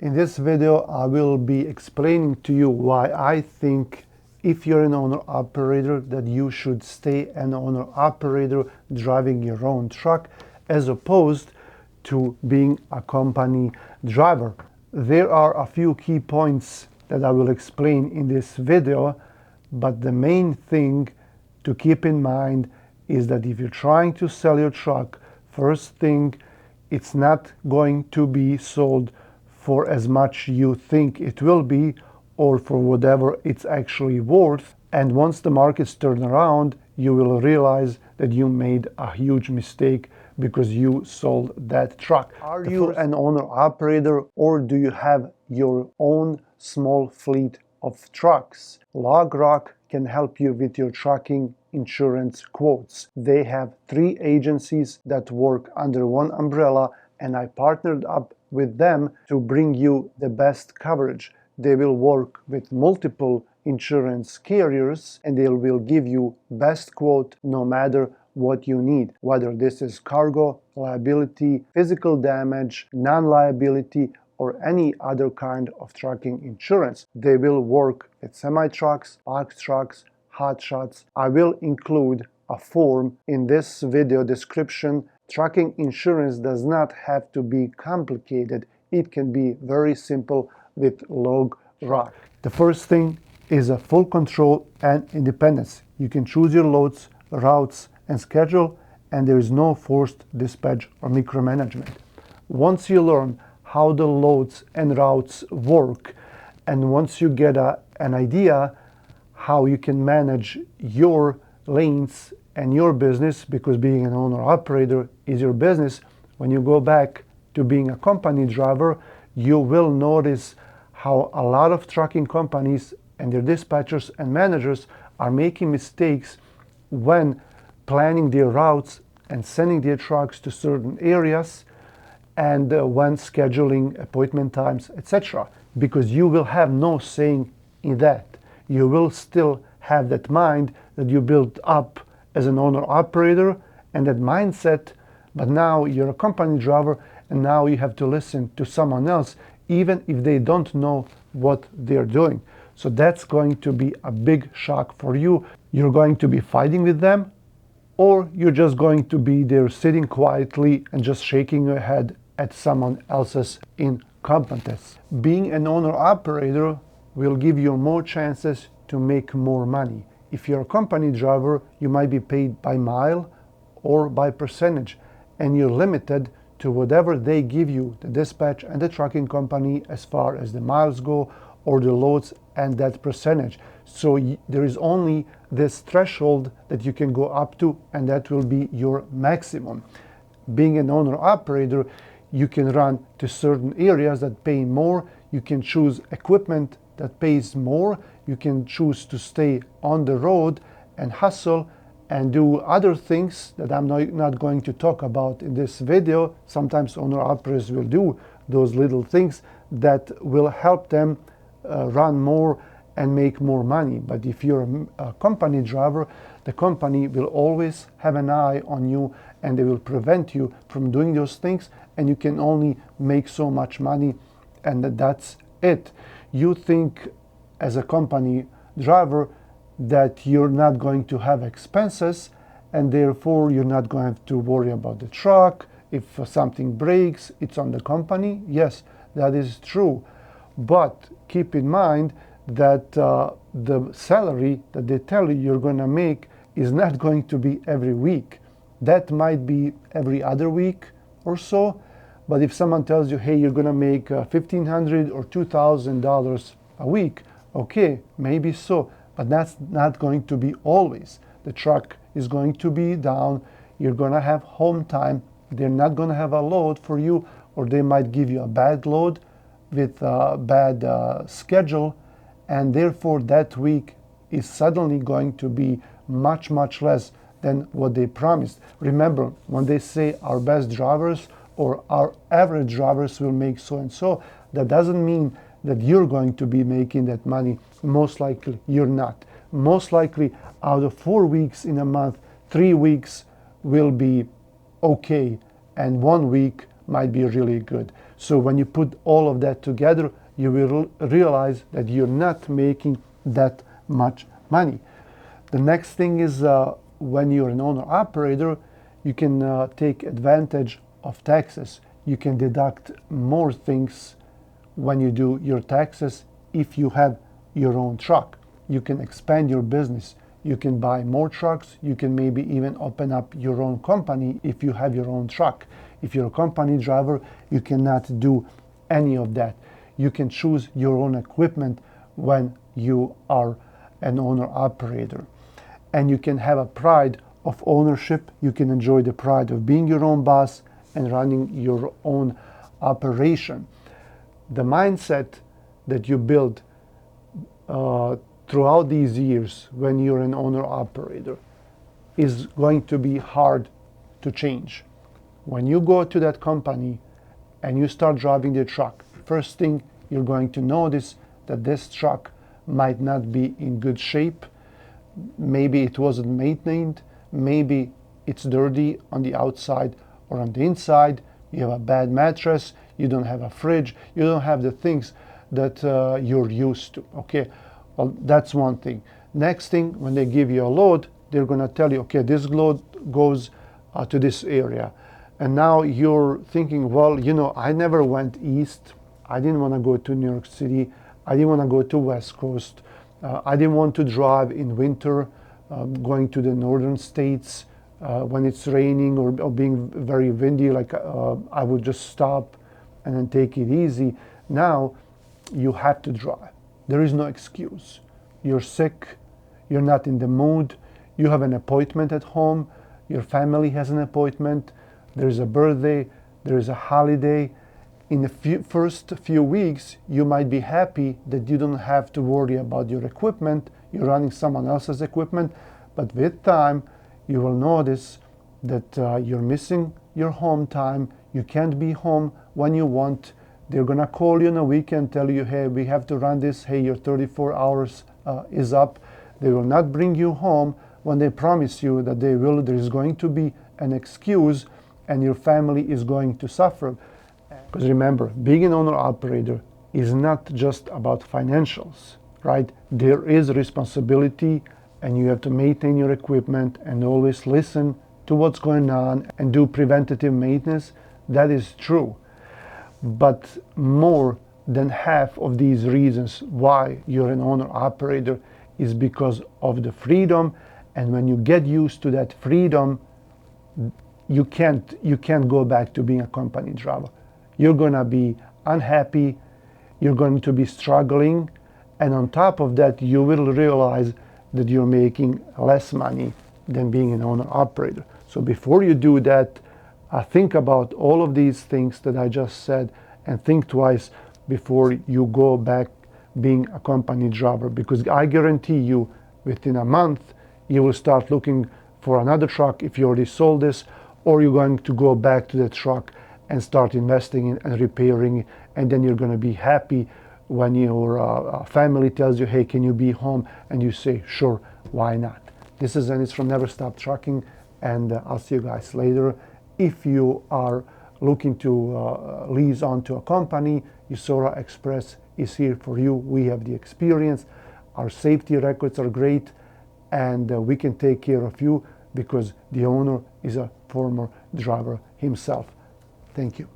In this video, I will be explaining to you why I think if you're an owner-operator that you should stay an owner-operator driving your own truck as opposed to being a company driver. There are a few key points that I will explain in this video, but the main thing to keep in mind is that if you're trying to sell your truck, first thing, it's not going to be sold for as much you think it will be or for whatever it's actually worth. And once the markets turn around, you will realize that you made a huge mistake because you sold that truck. Are you an owner-operator or do you have your own small fleet of trucks? LogRock can help you with your trucking insurance quotes. They have 3 agencies that work under one umbrella, and I partnered up with them to bring you the best coverage. They will work with multiple insurance carriers and they will give you best quote no matter what you need, whether this is cargo, liability, physical damage, non-liability, or any other kind of trucking insurance. They will work with semi-trucks, box trucks, hot shots. I will include a form in this video description. Trucking insurance does not have to be complicated. It can be very simple with LogRock. The first thing is a full control and independence. You can choose your loads, routes, and schedule, and there is no forced dispatch or micromanagement. Once you learn how the loads and routes work, and once you get an idea how you can manage your lanes and your business, because being an owner-operator is your business, when you go back to being a company driver, you will notice how a lot of trucking companies and their dispatchers and managers are making mistakes when planning their routes and sending their trucks to certain areas and when scheduling appointment times, etc. Because you will have no saying in that. You will still have that mind that you built up as an owner-operator and that mindset, but now you're a company driver and now you have to listen to someone else even if they don't know what they're doing. So that's going to be a big shock for you. You're going to be fighting with them, or you're just going to be there sitting quietly and just shaking your head at someone else's incompetence. Being an owner-operator will give you more chances to make more money. If you're a company driver, you might be paid by mile or by percentage, and you're limited to whatever they give you, the dispatch and the trucking company, as far as the miles go or the loads and that percentage. So there is only this threshold that you can go up to, and that will be your maximum. Being an owner-operator, you can run to certain areas that pay more, you can choose equipment that pays more, you can choose to stay on the road and hustle and do other things that I'm not going to talk about in this video. Sometimes owner-operators will do those little things that will help them run more and make more money. But if you're a company driver, the company will always have an eye on you and they will prevent you from doing those things, and you can only make so much money, and that's it. You think as a company driver that you're not going to have expenses and therefore you're not going to have to worry about the truck. If something breaks, it's on the company. Yes, that is true. But keep in mind that the salary that they tell you you're going to make is not going to be every week. That might be every other week or so. But if someone tells you, hey, you're going to make $1,500 or $2,000 a week, okay, maybe so. But that's not going to be always. The truck is going to be down. You're going to have home time. They're not going to have a load for you, or they might give you a bad load with a bad schedule, and therefore that week is suddenly going to be much, much less than what they promised. Remember, when they say our best drivers or our average drivers will make so and so, that doesn't mean that you're going to be making that money. Most likely you're not. Most likely out of 4 weeks in a month, 3 weeks will be okay and 1 week might be really good. So when you put all of that together, you will realize that you're not making that much money. The next thing is when you're an owner-operator, you can take advantage of taxes. You can deduct more things when you do your taxes if you have your own truck. You can expand your business. You can buy more trucks. You can maybe even open up your own company if you have your own truck. If you're a company driver, you cannot do any of that. You can choose your own equipment when you are an owner-operator. And you can have a pride of ownership. You can enjoy the pride of being your own boss and running your own operation. The mindset that you build throughout these years when you're an owner-operator is going to be hard to change. When you go to that company and you start driving the truck, first thing you're going to notice that this truck might not be in good shape. Maybe it wasn't maintained, maybe it's dirty on the outside or on the inside. You have a bad mattress, you don't have a fridge, you don't have the things that you're used to. Okay, well, that's one thing. Next thing, when they give you a load, they're going to tell you, okay, this load goes to this area. And now you're thinking, well, you know, I never went east. I didn't want to go to New York City. I didn't want to go to West Coast. I didn't want to drive in winter, going to the northern states when it's raining or being very windy. Like I would just stop and then take it easy. Now you have to drive. There is no excuse. You're sick. You're not in the mood. You have an appointment at home. Your family has an appointment. There's a birthday. There's a holiday. In the first few weeks, you might be happy that you don't have to worry about your equipment. You're running someone else's equipment. But with time, you will notice that you're missing your home time. You can't be home when you want. They're going to call you on a weekend, tell you, hey, we have to run this. Hey, your 34 hours is up. They will not bring you home when they promise you that they will. There is going to be an excuse and your family is going to suffer. Because remember, being an owner-operator is not just about financials, right? There is responsibility and you have to maintain your equipment and always listen to what's going on and do preventative maintenance. That is true. But more than half of these reasons why you're an owner-operator is because of the freedom. And when you get used to that freedom, you can't go back to being a company driver. You're going to be unhappy, you're going to be struggling, and on top of that, you will realize that you're making less money than being an owner-operator. So before you do that, think about all of these things that I just said and think twice before you go back being a company driver, because I guarantee you within a month, you will start looking for another truck if you already sold this, or you're going to go back to the truck and start investing in and repairing it, and then you're going to be happy when your family tells you, hey, can you be home? And you say, sure, why not? This is Dennis from Never Stop Trucking, and I'll see you guys later. If you are looking to lease onto a company, Usora Express is here for you. We have the experience, our safety records are great, and we can take care of you because the owner is a former driver himself. Thank you.